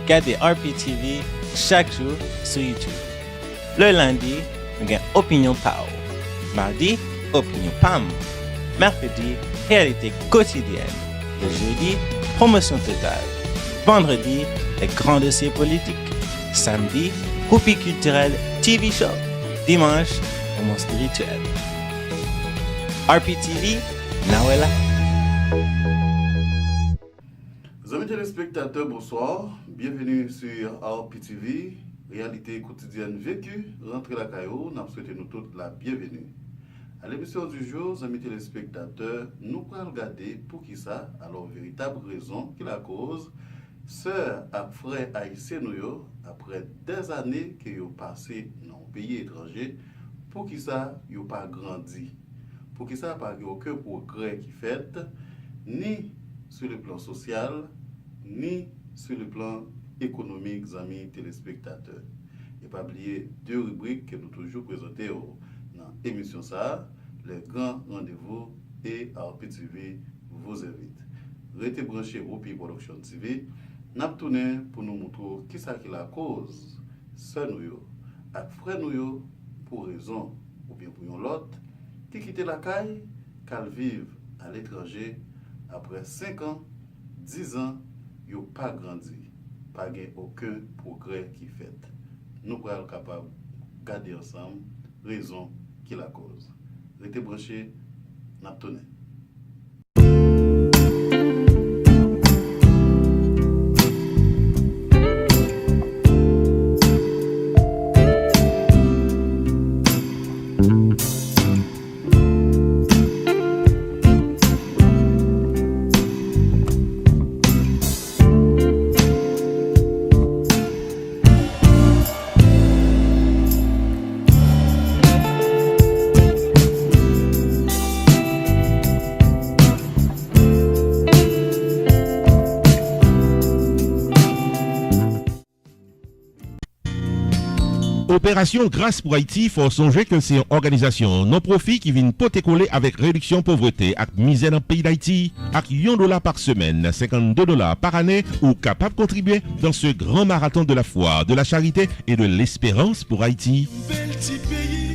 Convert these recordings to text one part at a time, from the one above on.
regardez RPTV chaque jour sur YouTube. Le lundi, nous avons Opinion Pow. Mardi, Opinion Pam. Mercredi, Réalité quotidienne. Le jeudi, Promotion totale. Vendredi, les grands dossiers politiques. Samedi, Groupie culturel TV Show. Dimanche, Moment spirituel. RPTV, Nawela. Amis téléspectateurs, bonsoir. Bienvenue sur RPTV, réalité quotidienne vécue. Rentrez la caillou, nous souhaitons nous toutes la bienvenue. À l'émission du jour, amis téléspectateurs, nous allons regarder pour qui ça, alors véritable raison qui la cause, sœurs et frères haïtiens nous après des années qu'ils ont passé dans un pays étranger, pour qui ça, ils n'ont pas grandi. Pour qui ça, pas aucun progrès qui fait, ni sur le plan social, ni sur le plan économique, amis téléspectateurs. Et pas oublier deux rubriques que nous toujours présentons dans l'émission ça, les grands rendez-vous et RPTV vous invite. Restez branchés au Pays Production TV, n'a tourné pour nous montrer qui ça qui la cause, sœur nous et frère nous pour raison ou bien pour une l'autre, qui quitte la caille, qu'elle vive à l'étranger après 5 ans, 10 ans, ils n'ont pas grandi, pas aucun progrès qui fait. Nous sommes capables de garder ensemble raison qui la cause. Restez branchés, n'a tourné. Opération Grâce pour Haïti, faut songer que c'est une organisation non-profit qui vient poter coller avec réduction pauvreté et misère dans le pays d'Haïti. Avec $1 par semaine, $52 par année, ou capable de contribuer dans ce grand marathon de la foi, de la charité et de l'espérance pour Haïti.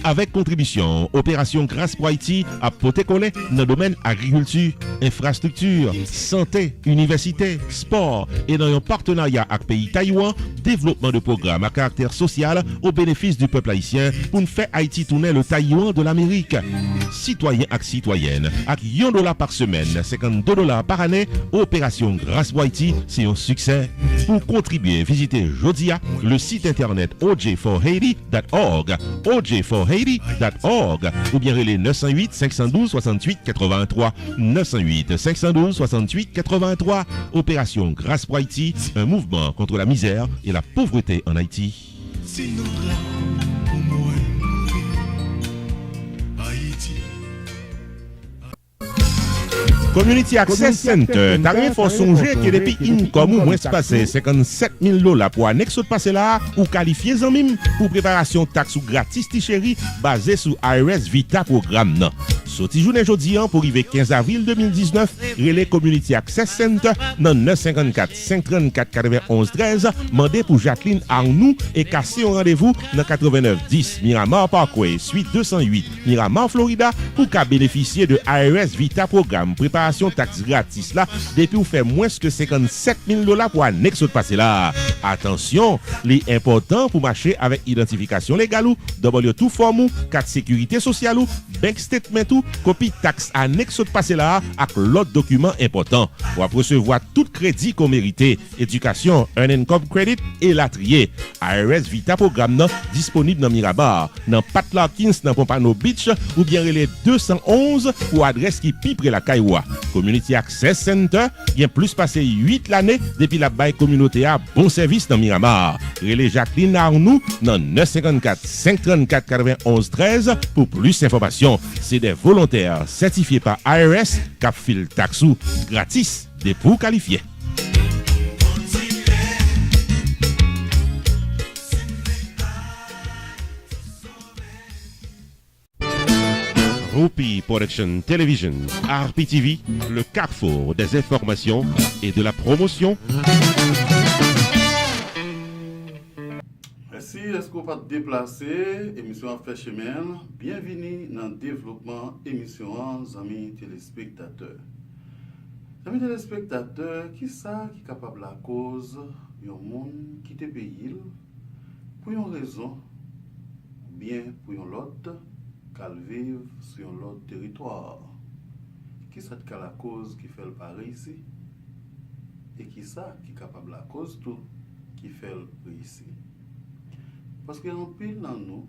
Avec contribution, Opération Grâce pour Haïti a poter coller dans le domaine agriculture, infrastructure, santé, université, sport et dans un partenariat avec le pays Taïwan, développement de programmes à caractère social au bénéfice du peuple haïtien pour nous faire Haïti tourner le Taïwan de l'Amérique. Citoyens et citoyennes, avec $1 par semaine, $52 par année, Opération Grâce pour Haïti, c'est un succès. Pour contribuer, visitez Jodia, le site internet oj4haiti.org, oj4haiti.org, ou bien les 908 512 68 83, 908 512 68 83. Opération Grâce pour Haïti, un mouvement contre la misère et la pauvreté en Haïti. Community Access Center, t'as rien faut songer que depuis income ou moins passé $57,000 pour annexe de passer là, ou qualifié en mime pour préparation taxe ou gratis tichérie basée sur IRS Vita programme non. Sorti journée jeudi pour arriver 15 avril 2019, relais Community Access Center dans 954 534 91 13, mandé pour Jacqueline Arnoux et casser un rendez-vous dans 8910 Miramar Parkway, suite 208 Miramar Florida pour qu'à bénéficier de IRS Vita programme préparation taxe gratis là depuis vous fait moins que $57,000 pour annexe de passer là. Attention, les important pour marcher avec identification légale ou double tout forme ou carte sécurité sociale ou bank statement ou copie taxe annexe de passer là avec l'autre document important pour recevoir tout crédit qu'on mérite, éducation, un income credit et la trier. IRS Vita programme non disponible dans Mirabar, dans Pat Larkins dans Pompano Beach ou bien les 211 pour adresse qui pipe la Kaiwa. Community Access Center, bien plus passé 8 l'année depuis la baille communauté à bon service dans Miramar. Relais Jacqueline Arnoux dans 954 534 91 13 pour plus d'informations. C'est des volontaires certifiés par IRS cap fil taxou gratis des pour qualifiés. Groupie Production Television, RPTV, le carrefour des informations et de la promotion. est-ce qu'on va te déplacer? Émission à fait chemin. Bienvenue dans le développement émission amis téléspectateurs. Amis téléspectateurs, qui ça qui est capable la cause d'un monde qui te pays pour une raison ou bien pour une autre qu'elle vive sur un autre territoire? Qui ça qui est la cause qui fait le pareil ici? Et qui ça qui est capable la cause tout qui fait le ici? Parce que en pile dans nous,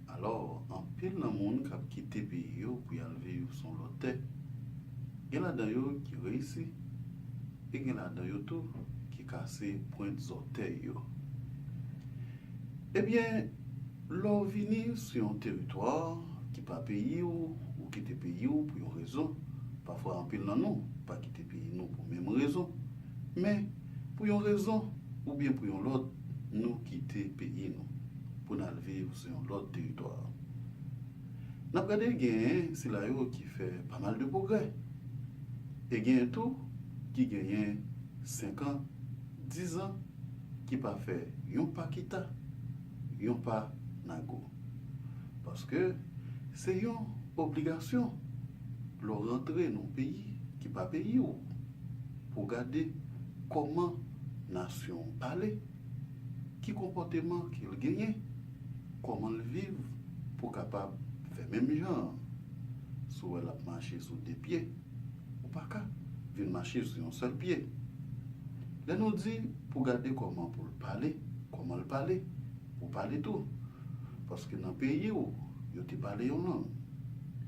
alors en pile dans le monde qui a quitté le pays pour y aller vivre son loté, il y en a d'ailleurs qui réussit et il y en a d'ailleurs tout qui casse pointe orteils. Eh bien, l'on vient sur un territoire qui pas pays ou quitter pays pour une raison, parfois en pile dans nous, pas quitter pays nous pour même raison, mais pour une raison ou bien pour une autre, nous quitter pays nous pour nous vivre sur un autre territoire. Nous avons regardé c'est là qui fait pas mal de progrès. Et il y a tout qui gagne 5 ans, 10 ans, qui pas fait yon pas quitta, yon pas nago. Parce que c'est une obligation de rentrer dans le pays qui pas pays ou pour regarder comment nation parler, qui comportement qu'il gagne, comment le vivre pour capable faire même genre. Soit elle a marché sur des pieds ou pas qu'à venir marcher sur un seul pied. Là nous dit pour garder comment pour le parler, comment le parler, pour parler tout. Parce que dans le pays où yo te parlé une langue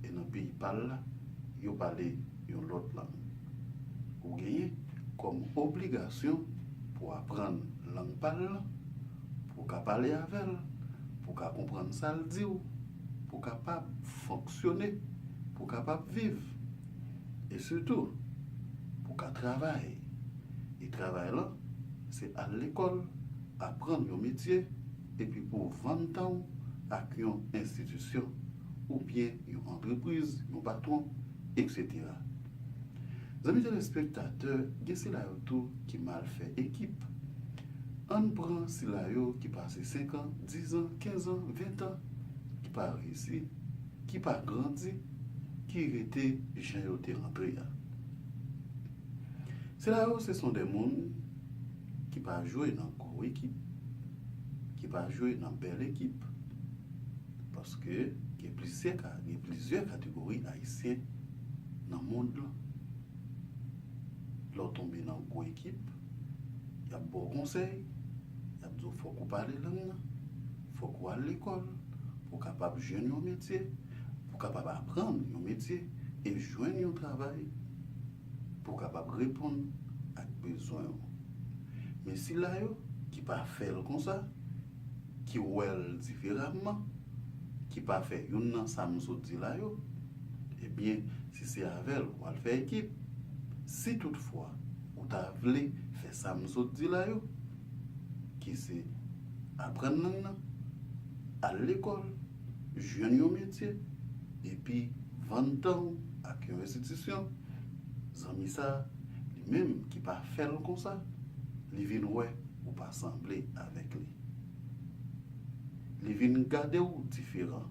et dans le pays parle là, yo parlé une autre langue. Ou gagner comme obligation pour apprendre langue parle, pour parler avec elle, pour comprendre ça le dit, pour capable fonctionner, pour capable vivre et surtout pour travailler. Et travail là, c'est à l'école apprendre un métier et puis pour vendre temps à une institution ou bien une entreprise, un patron, etc. Amis téléspectateurs, c'est là tout qui mal fait équipe. On prend si là qui passe 5 ans, 10 ans, 15 ans, 20 ans, qui pas réussi, qui pas grandi, qui était gens été rentré. C'est là où ce sont des mondes qui pas jouer dans une grosse équipe, qui pas jouer dans une belle équipe. Parce que il y a plusieurs catégories haïtiennes dans le monde. Là, tomber dans une grosse équipe, il y a bon conseil, il y a besoin faut qu'on parle langue, faut qu'on aille à l'école, pour capable jouer un métier, pour capable apprendre un métier et joindre un travail, pour capable répondre à besoin. Mais si là qui pas faire comme ça, qui well différemment, qui pas fait une ça me dit là eh bien si c'est avec ou al faire équipe, si toutefois ou t'a voulu faire ça me dit là qui c'est apprendre à l'école, jouer un métier et puis vendre temps à une institution, zami ça lui-même qui pas faire comme ça, il vient ouais ou pas sembler avec lui. Il vient garder ou différent.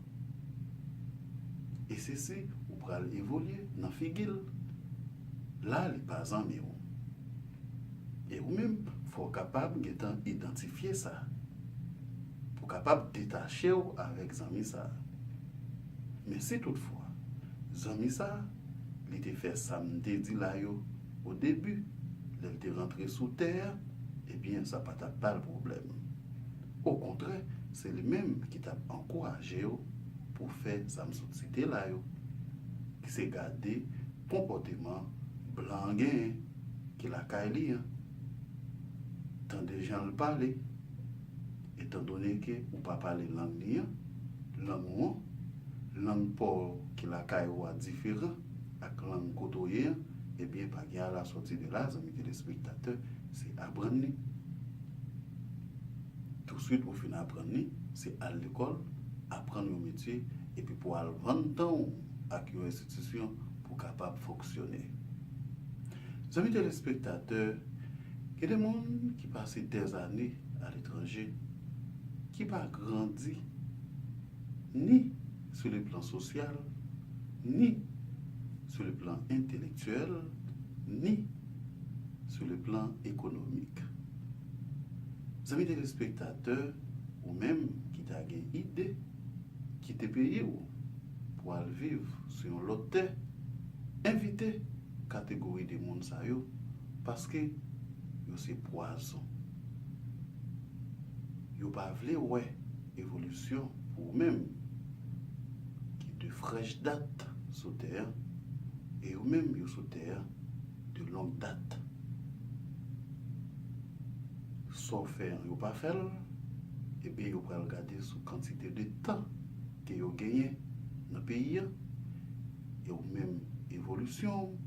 Et ceci ou pral évoluer dans figil. Là, il pas en mieux. Et ou même faut capable d'identifier ça. Pour capable détacher avec zami ça. Mais si toutefois zami ça, il était fait samedi dit là au début, il était rentré sous terre, eh bien ça pas le problème. Au contraire, c'est lui-même qui t'a encouragé pour faire ça me cité là qui s'est gardé comportement blanc qui la caille tant des gens le parler étant donné que ou pas parler langue langue pour qui la caille ou différent avec langue côtoyée et bien pas à la sortie de là amis téléspectateurs c'est apprendre tout de suite au final apprendre c'est à l'école apprendre un métier et puis pour aller vendre temps à une institution pour capable fonctionner. Amis téléspectateurs, il y a des gens qui passent des années à l'étranger qui pas grandi ni sur le plan social, ni sur le plan intellectuel, ni sur le plan économique. Amis téléspectateurs, ou même qui t'a une idée, qui t'a payé pour aller vivre sur un lot terre, invitez catégorie de monde ça yo, parce que c'est poison. Yo pas vle ouais évolution pour même qui de fraîche date sur terre et ou même yo sur terre de longue date. Soit faire yo pas faire et bien yo va regarder sous quantité de temps que yo gagné dans le pays et ou même évolution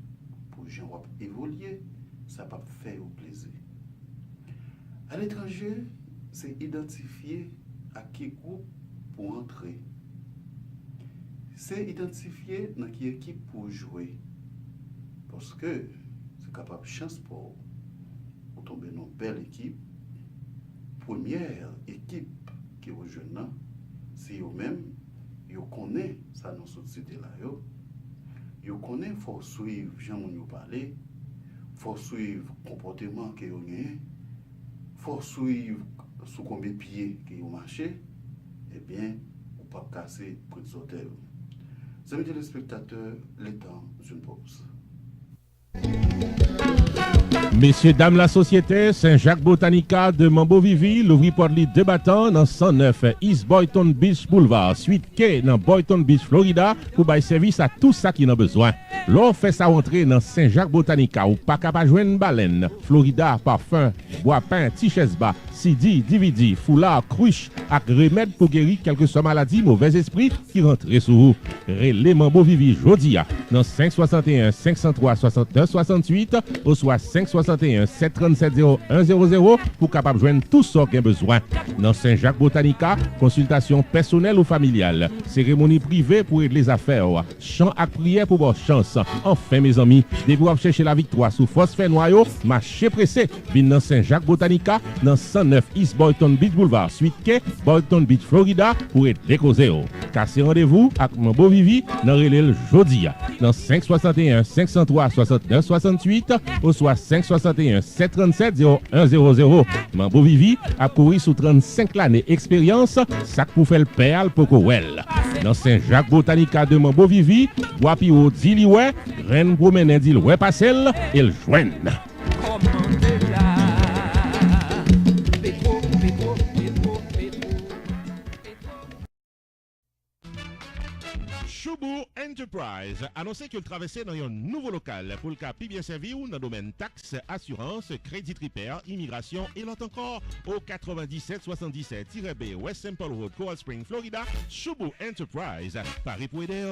pour gens évoluer, ça pas faire au plaisir. À l'étranger, c'est identifier à qui groupe pour entrer. C'est identifier dans qui équipe pour jouer. Parce que c'est capable de chance pour tomber dans une belle équipe. Première équipe qui est jeune, c'est eux-mêmes, ils connaissent ça dans cette société-là. Ils connaissent, il faut suivre, j'aime nous parler, il faut suivre le comportement qu'ils ont, il faut suivre sous combien de pieds qu'ils ont marché, eh bien, on ne peut pas casser pour les hôtels. Amis téléspectateurs, le temps d'une pause. Messieurs, dames, la société Saint-Jacques Botanica de Mambo-Vivi, l'ouvri pour les débattants dans 109 East Boynton Beach Boulevard, suite K dans Boynton Beach, Florida, pour bailler service à tout ça qui en a besoin. L'on fait sa rentrée dans Saint-Jacques Botanica ou pas capable joindre baleine, Florida, parfum, bois pain, t-shirt CD, DVD, foulard, cruche, avec remède pour guérir quelques maladies, mauvais esprits qui rentrent sur vous. Relais Mambo-Vivi Jodia dans 561 503 69 68 ou soit 561 737 0100 pour capable joindre tout ce qui a besoin. Dans Saint-Jacques Botanica, consultation personnelle ou familiale, cérémonie privée pour aider les affaires, chant à prière pour votre chance. Enfin mes amis, dès vous chercher la victoire sous phosphore noyau, marchez pressé, vin dans Saint-Jacques Botanica dans 109 East Boynton Beach Boulevard, suite K, Boynton Beach, Florida, pour être décausé. Cassez rendez-vous avec Mambo Vivi dans Relais Jodia dans 561 503 69 68 ou soit 561 737 0100. Mambo Vivi a couru sous 35 années expérience, ça pour faire le perle pour Kowel. Dans Saint-Jacques Botanica de Mambo Vivi, wapi ou diliwe, reine promène dit ouais passel et le joigne. Choubo Enterprise annoncé qu'il traversait dans un nouveau local pour le cas bien servi ou dans le domaine taxes, assurance, crédit repair, immigration et l'autre encore au 9777-B West Simple Road, Coral Spring, Florida. Choubo Enterprise, Paris pour aider,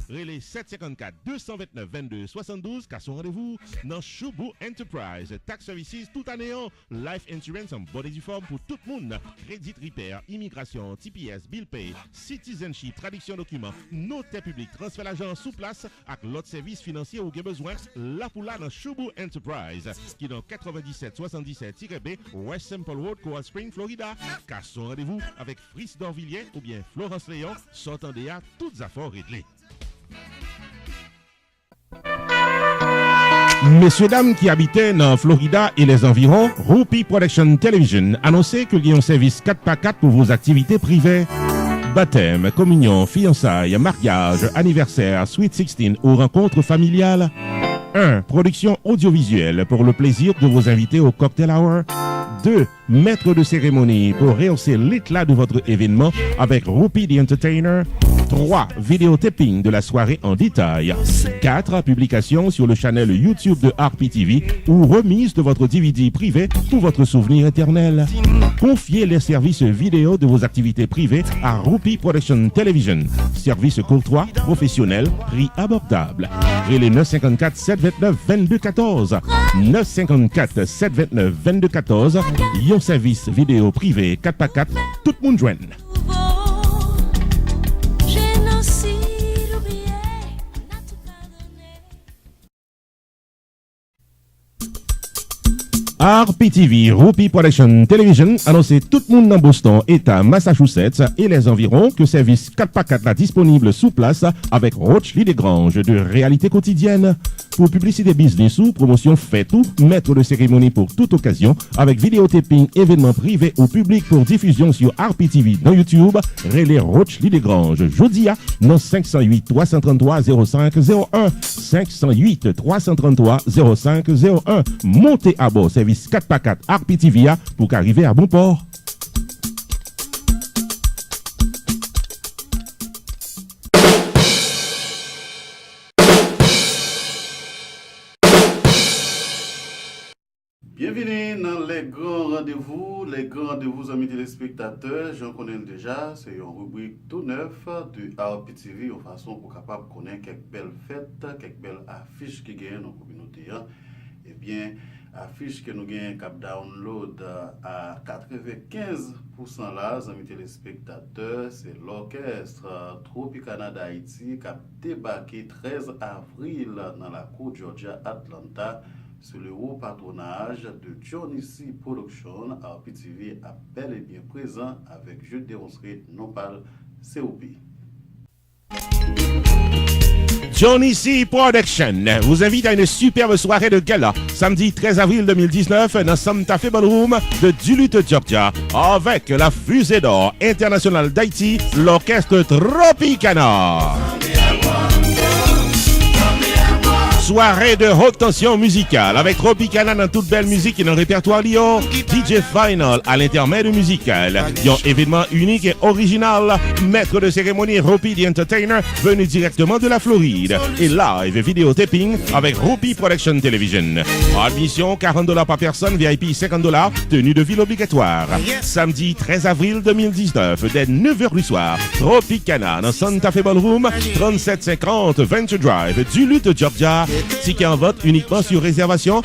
relais 754 229 22 72 car son rendez-vous dans Choubo Enterprise. Tax services tout année, life insurance en bonne et due forme pour tout le monde, crédit repair, immigration, TPS, bill pay, citizenship, traduction documents, notaire public, transfert l'argent sous place avec l'autre service financier ou avez besoin là pour là dans Choubo Enterprise qui est dans 9777-B West Simple Road, Coral Spring, Florida. Car son rendez-vous avec Fritz Dorvilliers ou bien Florence Léon sortant des toutes affaires réglées. Messieurs, dames qui habitaient dans Florida et les environs, Rupi Production Television annonçait qu'il y a un service 4x4 pour vos activités privées. Baptême, communion, fiançailles, mariage, anniversaire, Sweet 16 ou rencontre familiale. 1. Production audiovisuelle pour le plaisir de vos invités au cocktail hour. 2. Maître de cérémonie pour rehausser l'éclat de votre événement avec Rupi the Entertainer. 3. Vidéotaping de la soirée en détail. 4. Publication sur le channel YouTube de RPTV ou remise de votre DVD privé pour votre souvenir éternel. Confiez les services vidéo de vos activités privées à Rupi Production Television. Service courtois, professionnel, prix abordable. Relais 954 729 2214. 954 729 2214. Yon service vidéo privé 4x4, tout le monde joigne. RPTV, Rupi Production Television, annoncé tout le monde dans Boston, État Massachusetts et les environs que service 4x4 là disponible sous place avec Rochely Desgranges de réalité quotidienne. Pour publicité business ou promotion fait tout, maître de cérémonie pour toute occasion, avec vidéotaping, événements privés ou publics pour diffusion sur RPTV dans YouTube, relais Rochely Desgranges. Jodia, non 508 333 0501, 508 333 0501. Montez à bord, service 4x4 RPTV pour qu'arriver à bon port. Bienvenue dans les grands rendez-vous amis téléspectateurs. J'en connais déjà, c'est une rubrique tout neuf du RPTV, de façon pour capable de connaître quelques belles fêtes, quelques belles affiches qui gagnent dans la communauté. Eh bien, affiche que nous gagnons cap download à 95% là, amis téléspectateurs, c'est l'orchestre Tropicana d'Haïti qui a débarqué 13 avril dans la côte Georgia Atlanta. Sous le haut patronage de Johnny C. Production, RPTV a bel et bien présent avec Je dénoncerai Nopal COP. Johnny C. Production vous invite à une superbe soirée de gala samedi 13 avril 2019 dans Santa Fe Ballroom de Duluth, Georgia, avec la fusée d'or internationale d'Haïti, l'orchestre Tropicana. Soirée de haute tension musicale avec Tropicana dans toute belle musique et dans le répertoire Lyon. DJ Final à l'intermède musical. Un événement unique et original. Maître de cérémonie Rupi the Entertainer venu directement de la Floride. Et live vidéotaping avec Rupi Production Television. Admission $40 par personne, VIP $50. Tenue de ville obligatoire. Samedi 13 avril 2019 dès 9h du soir. Tropicana dans Santa Fe Ballroom 3750 Venture Drive, Duluth, Georgia. Ticket en vote uniquement sur réservation.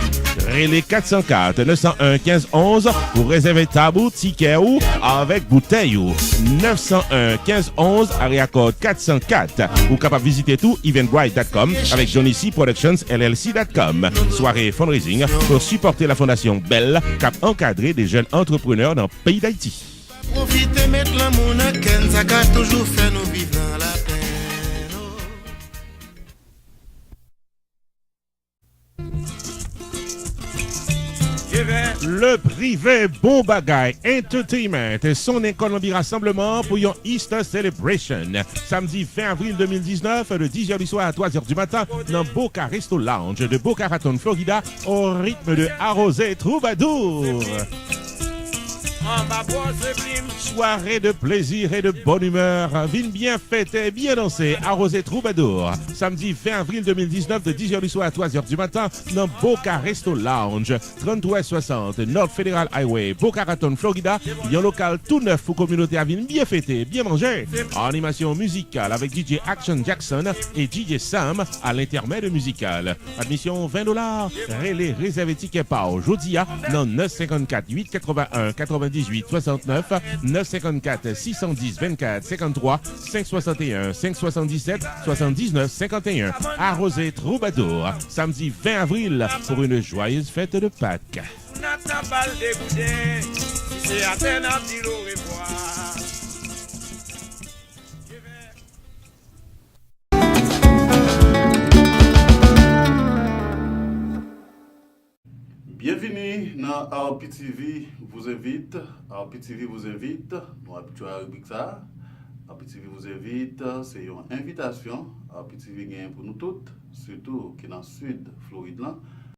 Relais 404 901 1511 pour réserver tabou, ticket ou avec bouteille ou 901 1511 area code 404. Ou capable visiter tout eventbrite.com avec Johnny C Productions LLC.com. Soirée fundraising pour supporter la fondation Belle cap encadrer des jeunes entrepreneurs dans le pays d'Haïti. Profitez mettre l'amour dans Ken, ça a toujours fait nous vivre dans la paix. Le privé Bon Bagay Entertainment et son économie rassemblement pour une Easter Celebration. Samedi 20 avril 2019, de 10h du soir à 3h du matin, dans Boca Resto Lounge de Boca Raton, Florida, au rythme de Arrosé Troubadour. Soirée de plaisir et de bonne humeur. Vine bien fêter, bien danser, Arrosé Troubadour. Samedi 20 avril 2019 de 10h du soir à 3h du matin dans Boca Resto Lounge, 3360 North Federal Highway, Boca Raton, Florida. Il y a un local tout neuf pour communauté à vine bien fêter, bien manger. Animation musicale avec DJ Action Jackson et DJ Sam à l'intermède musical. Admission $20. Relais réservé ticket par Jodia dans 954 881 98 69 954 610 24 53 561 577 79 51. Arrosé Troubadour, samedi 20 avril pour une joyeuse fête de Pâques. Bienvenue dans RPTV vous invite. RPTV vous invite. Nous habitués à la rubrique ça. RPTV vous invite. C'est une invitation. RPTV gagne pour nous toutes, surtout qui est dans le sud Floride là.